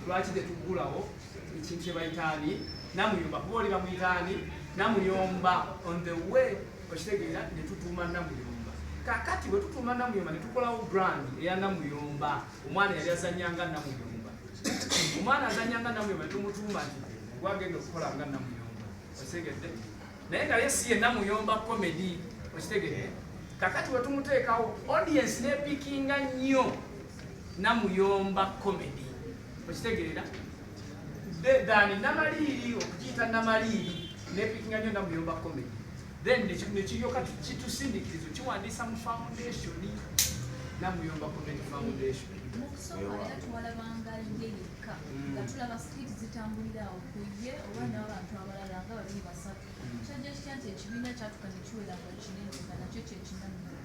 lwaki tetugulawo ekintu kyebayitaani Namuyomba kuba oli bamuyitaani Namuyomba on the way okitegeera ne tutuuma Namuyomba. Kakati bwe tutuuma Namuyomba ne tukolawo brand eya Namuyomba. Omwana yali azannyanga Namuyomba. Omwana azannyanga Namuyomba ne tumutuuma nti gwagenda okukola nga Namuyomba. Okitegedde? Naye nga ye si ye Namuyomba comedy. Okitegedde? Kakati bwe tumuteekawo audience neepikinga nnyo Namuyomba comedy. Okitegeera? Dani Namaliiri okuyita Namaliiri neepikinga nnyo Namuyomba comedy. Then nekiryoka kitusindiikirizo kiwandiisa mu foundation Namuyomba Comedy Foundation. Mukusoma era tuwalabanga ng'eyekka nga tulaba skit zitambulira awo ku ye oba n'abantu abalala nga babiri basatu. Kyajja kitya nti ekibiina kyatuka ne kiwera nga kinene nga nakyo kyekinamira.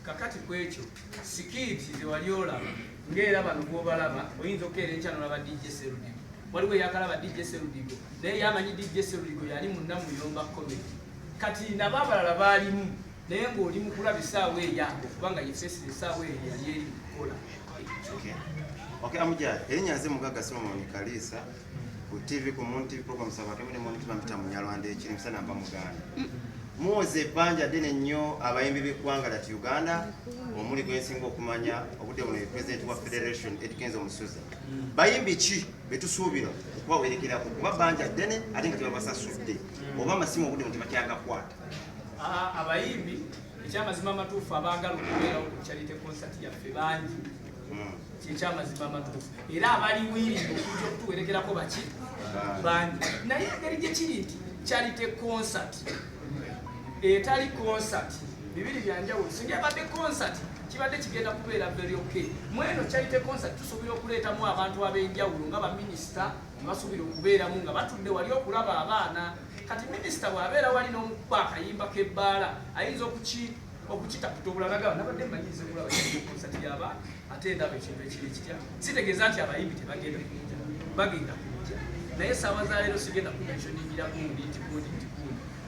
Kakati ku ekyo sikiti zewali olaba ng'era bano bw'obalaba oyinza okukeera enkya n'olaba DJ Serudigo. Waliwo eyakalaba DJ Serudigo naye yamanyi DJ Serudigo yali mu Namuyomba comedy. Kati nabo abalala baalimu naye ng'oli mu kulaba essaawa eyange kubanga yefesire essaawa eyo yali eri kukola. Okay, Amuja, erinnya Mugaga Solomon Kalisa ku TV ku Mun TV program sabatumire mu ntima mpita mu Nyalwanda ekiri musana mba muganda. Muze banja ddene nnyo abayimbi b'eggwanga lya Uganda omuli gwensinga okumanya obudde buno ye president wa Federation Edkenzo Musuza. Bayimbi ki betusuubira okubawerekera kuba banja ddene ate nga tebabasasudde oba amasimu obudde buno tebakyagakwata. Abayimbi ekyamazima amatuufu abaagala okubeerawo ku charity concert yaffe bangi. Kyamazima amatuufu era abali wiringa okujja okutuwerekerako baki bangi. Naye engeri gye kiri nti charity concert etali concert bibiri byanjawulo. Singa abadde concert kibadde kigenda kubeera very okay. Mweno charity concert tusuubira okuleetamu abantu ab'enjawulo nga baminisita basuubira okubeeramu nga batudde wali okulaba abaana. Kati minisita bw'abeera wali n'omukuba akayimba k'ebbaala ayinza okukitaputa obulalaga nabadde mmanyize kulaba concert y'abaana ate ndaba ekintu ekiri kitya. Sitegeeza nti abayimbi tebagenda kujja, bagenda kujja naye essaawa za leero sigenda kumentioningira gundi nti gundi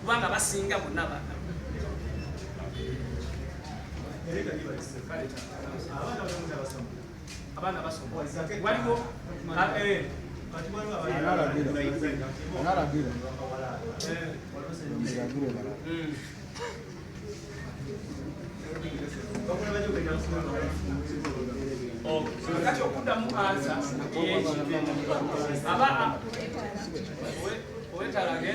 kubanga basinga bonna baana. Abaana basoma waliwo kakati okuddamu ansa owetalage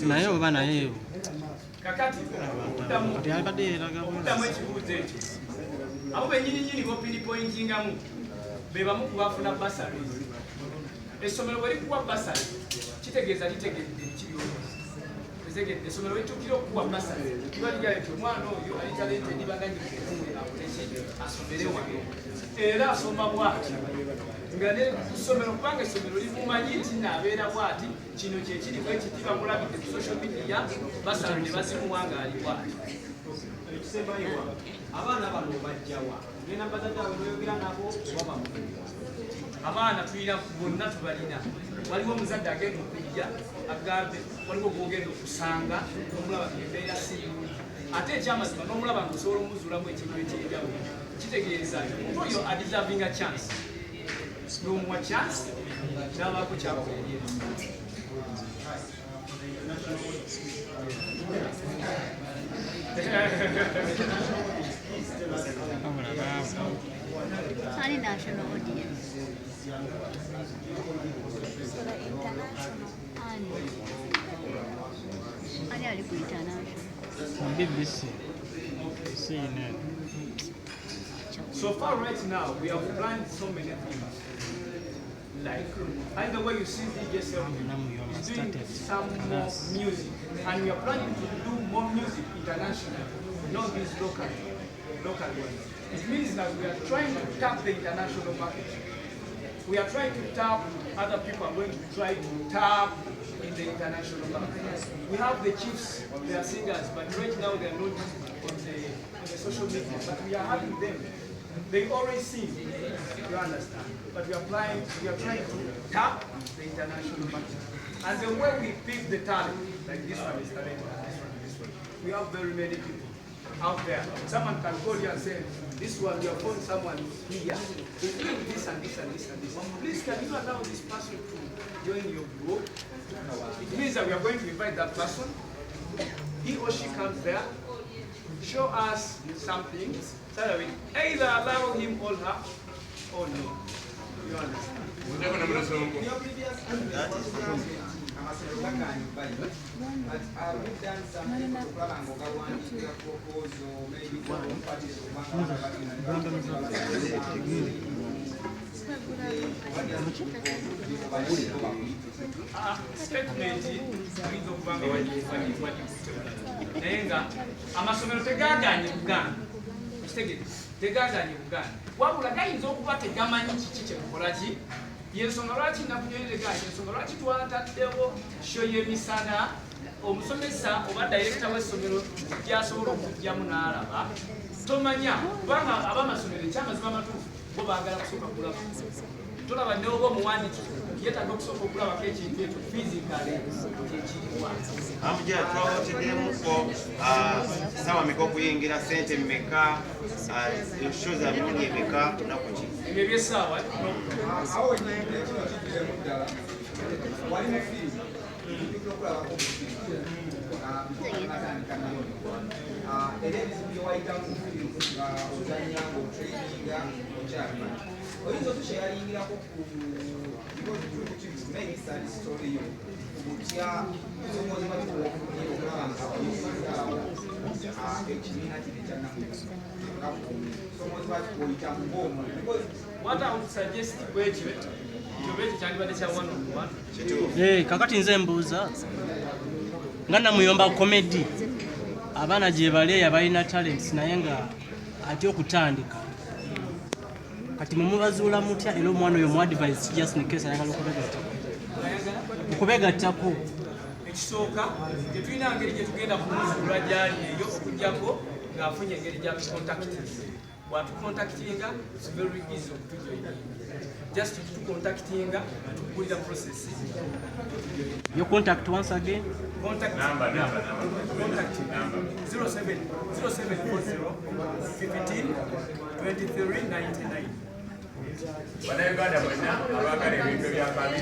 naye oba naye kakati okuddamu ekibuuzo ekyo abo bennyininyini bopinipointingamu be bamu ku bafuna basale. Essomero bwe likuwa basale kitegeeza litegedde ekiryozi. Essomero lituukira okuwa basale liba ligala nti omwana oyo ali talente nibaganyikiremu asomere wano era asoma bw'ati nga ne ssomero kubanga essomero limumanyi nti naabeera bw'ati kino kyekiri bwe kiti bamulabidde ku social media basale ne bazimuwa ng'ali bw'ati. Ekisembayo abaana bano bajjawa ngenda bazadde awe noyogera nabo oba bamufu. Abaana tuyina bonna tubalina. Waliwo omuzadde agenda okujja agambe waliwo gwogenda okusanga n'omulaba embeera si nnungi ate ekyamazima n'omulaba ng'osobola omuzuulamu ekintu ekyenjawulo kitegeeza omuntu oyo adeservinga chance n'omuwa chance n'abaako kyakola eryeri. Sorry, national audience. So the international. Ali ku international. BBC. CNN. So far right now we have planned so many things. Like either way you see DIGESTIVE is doing some more music and we are planning to do more music internationally, not these local ones. It means that we are trying to tap the international market. We are trying to tap, other people are going to try to tap in the international market. We have the chiefs, they are singers, but right now they are not on the social media, but we are having them. They always sing, you understand. But we are trying to tap the international market. And the way we pick the talent, like this one is talent, this one. We have very many people out there. Someone can call you and say, this one you have found someone here. He's doing this and this and this and this. Please, can you allow this person to join your group? It means that we are going to invite that person. He or she comes there, show us something, so that we either allow him or her or no. You understand? But we've done something to proposal, maybe statement tuyinza okubanga naye nga amasomero tegaganye Buganda kitegere tegaganye Buganda wabula gayinza okuba tegamanyi kiki kyemukolaki yensonga lwaki nakunywereraganye ensonga lwaki twataddewo sho y'emisana omusomesa oba dayirekita w'essomero gyasobola okujjamu n'alaba tomanya kubanga ab'amasomero ekyamazima amatuufu bo baagala kusooka kulaba tulaba ne oba omuwandiiki yeetaaga okusooka okulabako ekintu ekyo fizikale kyekiriwa Amujja twawoteddemuko sawa meka okuyingira sente mmeka show za mirundi emeka lunaku ki ebyo ebyessaawa awo ekino kiddemu ddala wali mu fiimu ojjukira okulabako atandika nayo era ebizibu bye wayitamu mu fiimu nga ozanya ng'otraininga okyalima oyinza otukyeyalingirako ku maybe sad story yo kutya somozi batikuwa okulaba nga oyisizaawo ekibiina kiri ekyannamuyoza somozi batikuoyita mu bwomu what I would suggest kwekyo ekyo kyandibadde kya one on one kakati nze mbuuza nga Namuyomba comedy abaana gye baleeya balina talents naye nga atya okutandika kati mumubazuula mutya era omwana oyo mu advice just in case ayagala okubegattako ekisooka tetulina ngeri gye tugenda kumuzuula gyali eyo okugjako ng'afunye engeri gya tukontaktinga bwatukontaktinga it's very easy okutujoina just tukontaktinga tukugulira process your contact once again contact number 0740 15 23 99 Bannayuganda bonna abaagala ebintu by'akabi